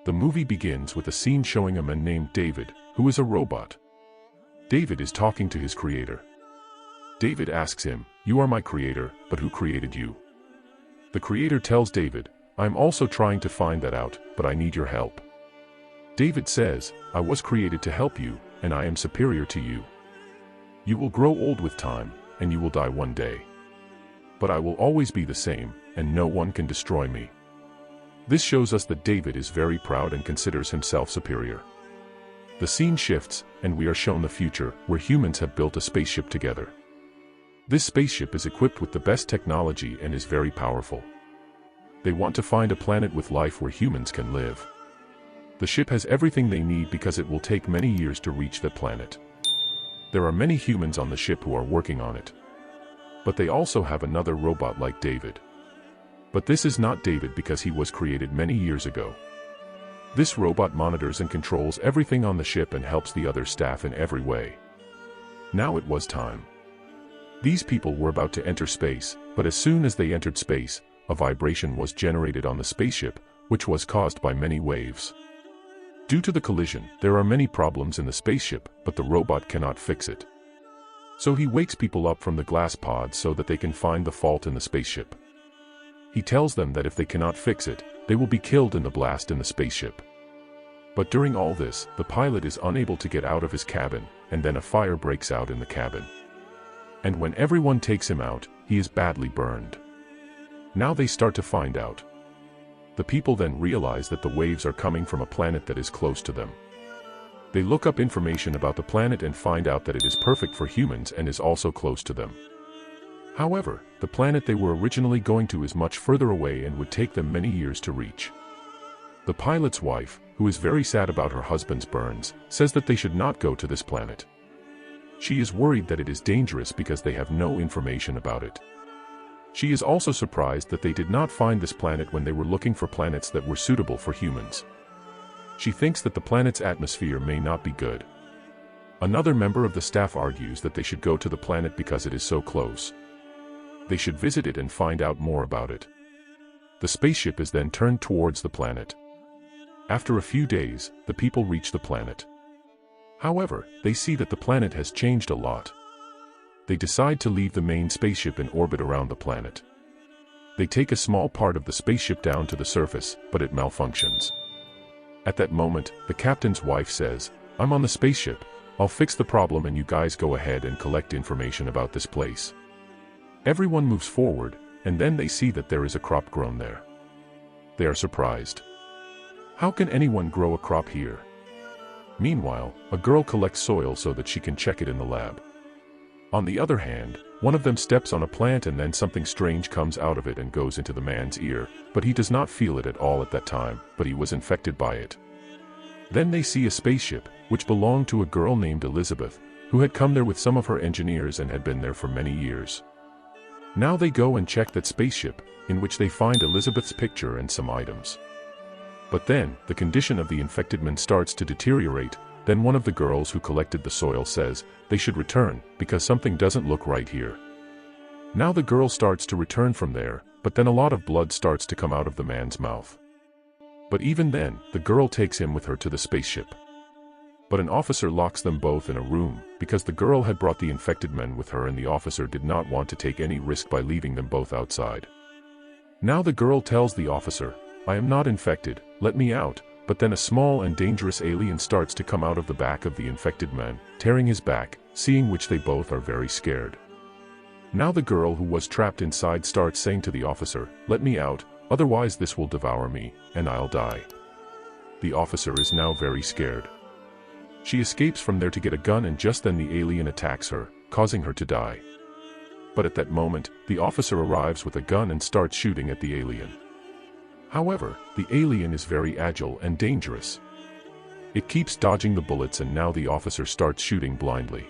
The movie begins with a scene showing a man named David, who is a robot. David is talking to his creator. David asks him, "You are my creator, but who created you?" The creator tells David, "I'm also trying to find that out, but I need your help." David says, "I was created to help you, and I am superior to you. You will grow old with time, and you will die one day. But I will always be the same, and no one can destroy me." This shows us that David is very proud and considers himself superior. The scene shifts, and we are shown the future, where humans have built a spaceship together. This spaceship is equipped with the best technology and is very powerful. They want to find a planet with life where humans can live. The ship has everything they need because it will take many years to reach that planet. There are many humans on the ship who are working on it. But they also have another robot like David. But this is not David because he was created many years ago. This robot monitors and controls everything on the ship and helps the other staff in every way. Now it was time. These people were about to enter space, but as soon as they entered space, a vibration was generated on the spaceship, which was caused by many waves. Due to the collision, there are many problems in the spaceship, but the robot cannot fix it. So he wakes people up from the glass pod so that they can find the fault in the spaceship. He tells them that if they cannot fix it, they will be killed in the blast in the spaceship. But during all this, the pilot is unable to get out of his cabin, and then a fire breaks out in the cabin. And when everyone takes him out, he is badly burned. Now they start to find out. The people then realize that the waves are coming from a planet that is close to them. They look up information about the planet and find out that it is perfect for humans and is also close to them. However, the planet they were originally going to is much further away and would take them many years to reach. The pilot's wife, who is very sad about her husband's burns, says that they should not go to this planet. She is worried that it is dangerous because they have no information about it. She is also surprised that they did not find this planet when they were looking for planets that were suitable for humans. She thinks that the planet's atmosphere may not be good. Another member of the staff argues that they should go to the planet because it is so close. They should visit it and find out more about it. The spaceship is then turned towards the planet. After a few days, the people reach the planet. However, they see that the planet has changed a lot. They decide to leave the main spaceship in orbit around the planet. They take a small part of the spaceship down to the surface, but it malfunctions. At that moment, the captain's wife says, "I'm on the spaceship, I'll fix the problem and you guys go ahead and collect information about this place." Everyone moves forward, and then they see that there is a crop grown there. They are surprised. How can anyone grow a crop here? Meanwhile, a girl collects soil so that she can check it in the lab. On the other hand, one of them steps on a plant and then something strange comes out of it and goes into the man's ear, but he does not feel it at all at that time, but he was infected by it. Then they see a spaceship, which belonged to a girl named Elizabeth, who had come there with some of her engineers and had been there for many years. Now they go and check that spaceship, in which they find Elizabeth's picture and some items. But then, the condition of the infected man starts to deteriorate. Then one of the girls who collected the soil says, they should return, because something doesn't look right here. Now the girl starts to return from there, but then a lot of blood starts to come out of the man's mouth. But even then, the girl takes him with her to the spaceship. But an officer locks them both in a room, because the girl had brought the infected men with her and the officer did not want to take any risk by leaving them both outside. Now the girl tells the officer, "I am not infected, let me out," but then a small and dangerous alien starts to come out of the back of the infected man, tearing his back, seeing which they both are very scared. Now the girl who was trapped inside starts saying to the officer, "Let me out, otherwise this will devour me, and I'll die." The officer is now very scared. She escapes from there to get a gun and just then the alien attacks her, causing her to die. But at that moment, the officer arrives with a gun and starts shooting at the alien. However, the alien is very agile and dangerous. It keeps dodging the bullets and now the officer starts shooting blindly.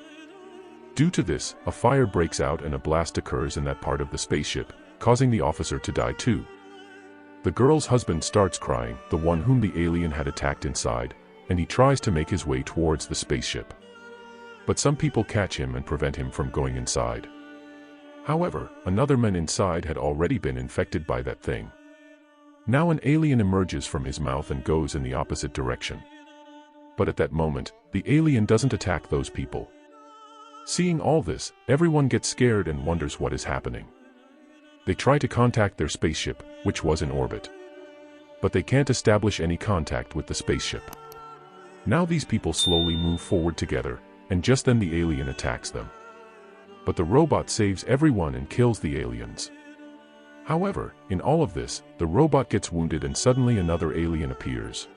Due to this, a fire breaks out and a blast occurs in that part of the spaceship, causing the officer to die too. The girl's husband starts crying, the one whom the alien had attacked inside, and he tries to make his way towards the spaceship. But some people catch him and prevent him from going inside. However, another man inside had already been infected by that thing. Now an alien emerges from his mouth and goes in the opposite direction. But at that moment, the alien doesn't attack those people. Seeing all this, everyone gets scared and wonders what is happening. They try to contact their spaceship, which was in orbit. But they can't establish any contact with the spaceship. Now these people slowly move forward together, and just then the alien attacks them. But the robot saves everyone and kills the aliens. However, in all of this, the robot gets wounded and suddenly another alien appears.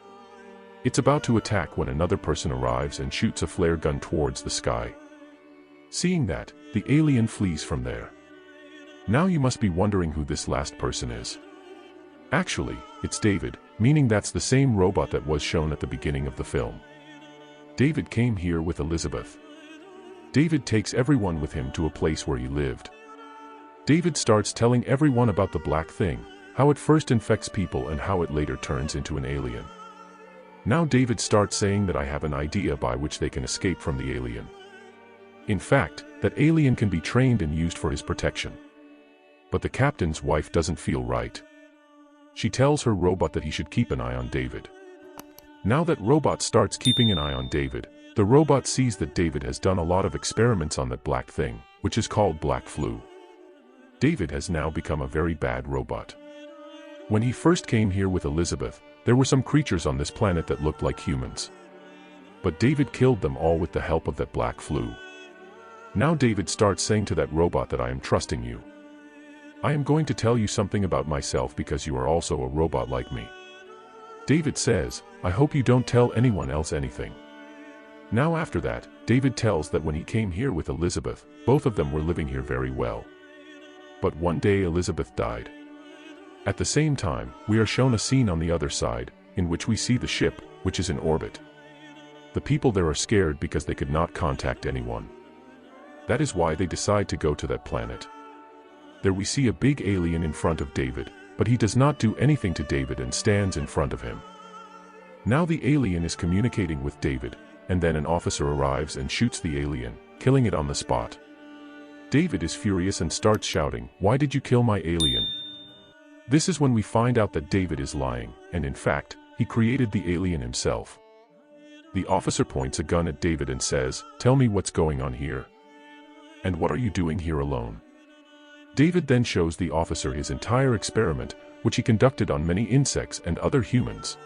It's about to attack when another person arrives and shoots a flare gun towards the sky. Seeing that, the alien flees from there. Now you must be wondering who this last person is. Actually, it's David, meaning that's the same robot that was shown at the beginning of the film. David came here with Elizabeth. David takes everyone with him to a place where he lived. David starts telling everyone about the black thing, how it first infects people and how it later turns into an alien. Now David starts saying that I have an idea by which they can escape from the alien. In fact, that alien can be trained and used for his protection. But the captain's wife doesn't feel right. She tells her robot that he should keep an eye on David. Now that robot starts keeping an eye on David, the robot sees that David has done a lot of experiments on that black thing, which is called black flu. David has now become a very bad robot. When he first came here with Elizabeth, there were some creatures on this planet that looked like humans. But David killed them all with the help of that black flu. Now David starts saying to that robot that I am trusting you. I am going to tell you something about myself because you are also a robot like me. David says, I hope you don't tell anyone else anything. Now after that, David tells that when he came here with Elizabeth, both of them were living here very well. But one day Elizabeth died. At the same time, we are shown a scene on the other side, in which we see the ship, which is in orbit. The people there are scared because they could not contact anyone. That is why they decide to go to that planet. There we see a big alien in front of David, but he does not do anything to David and stands in front of him. Now the alien is communicating with David, and then an officer arrives and shoots the alien, killing it on the spot. David is furious and starts shouting, "Why did you kill my alien?" This is when we find out that David is lying, and in fact, he created the alien himself. The officer points a gun at David and says, "Tell me what's going on here. And what are you doing here alone?" David then shows the officer his entire experiment, which he conducted on many insects and other humans.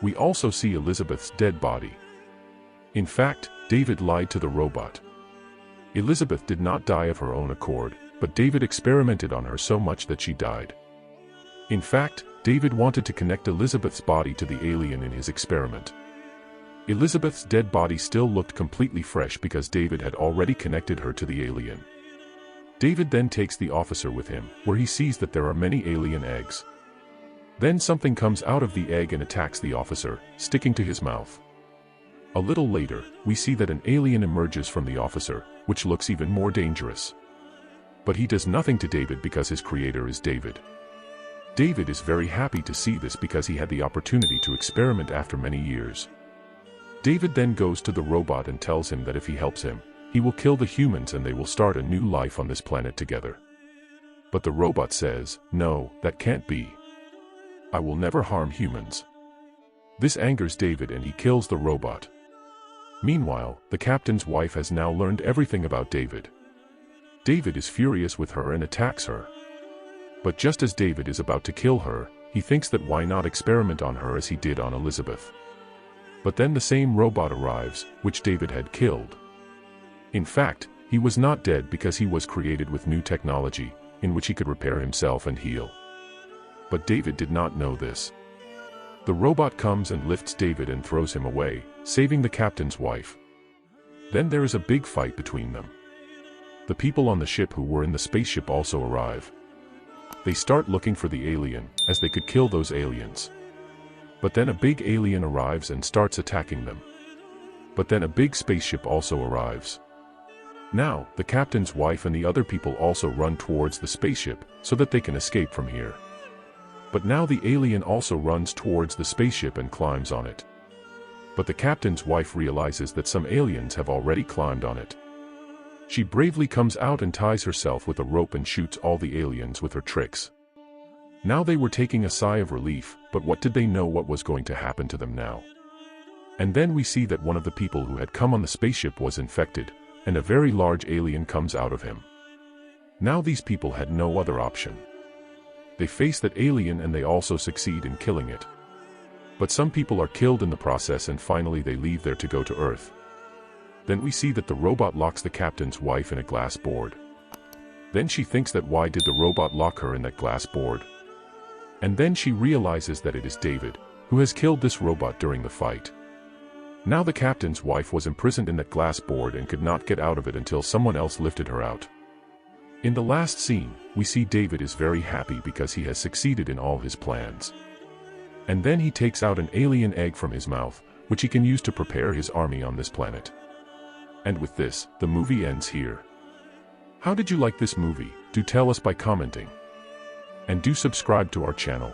We also see Elizabeth's dead body. In fact, David lied to the robot. Elizabeth did not die of her own accord, but David experimented on her so much that she died. In fact, David wanted to connect Elizabeth's body to the alien in his experiment. Elizabeth's dead body still looked completely fresh because David had already connected her to the alien. David then takes the officer with him, where he sees that there are many alien eggs. Then something comes out of the egg and attacks the officer, sticking to his mouth. A little later, we see that an alien emerges from the officer, which looks even more dangerous. But he does nothing to David because his creator is David. David is very happy to see this because he had the opportunity to experiment after many years. David then goes to the robot and tells him that if he helps him, he will kill the humans and they will start a new life on this planet together. But the robot says, "No, that can't be. I will never harm humans." This angers David and he kills the robot. Meanwhile, the captain's wife has now learned everything about David. David is furious with her and attacks her. But just as David is about to kill her, he thinks that why not experiment on her as he did on Elizabeth. But then the same robot arrives, which David had killed. In fact, he was not dead because he was created with new technology, in which he could repair himself and heal. But David did not know this. The robot comes and lifts David and throws him away, saving the captain's wife. Then there is a big fight between them. The people on the ship who were in the spaceship also arrive. They start looking for the alien, as they could kill those aliens. But then a big alien arrives and starts attacking them. But then a big spaceship also arrives. Now, the captain's wife and the other people also run towards the spaceship, so that they can escape from here. But now the alien also runs towards the spaceship and climbs on it. But the captain's wife realizes that some aliens have already climbed on it. She bravely comes out and ties herself with a rope and shoots all the aliens with her tricks. Now they were taking a sigh of relief, but what did they know what was going to happen to them now? And then we see that one of the people who had come on the spaceship was infected, and a very large alien comes out of him. Now these people had no other option. They face that alien and they also succeed in killing it. But some people are killed in the process and finally they leave there to go to Earth. Then we see that the robot locks the captain's wife in a glass board. Then she thinks that why did the robot lock her in that glass board? And then she realizes that it is David, who has killed this robot during the fight. Now the captain's wife was imprisoned in that glass board and could not get out of it until someone else lifted her out. In the last scene, we see David is very happy because he has succeeded in all his plans. And then he takes out an alien egg from his mouth, which he can use to prepare his army on this planet. And with this, the movie ends here. How did you like this movie? Do tell us by commenting. And do subscribe to our channel.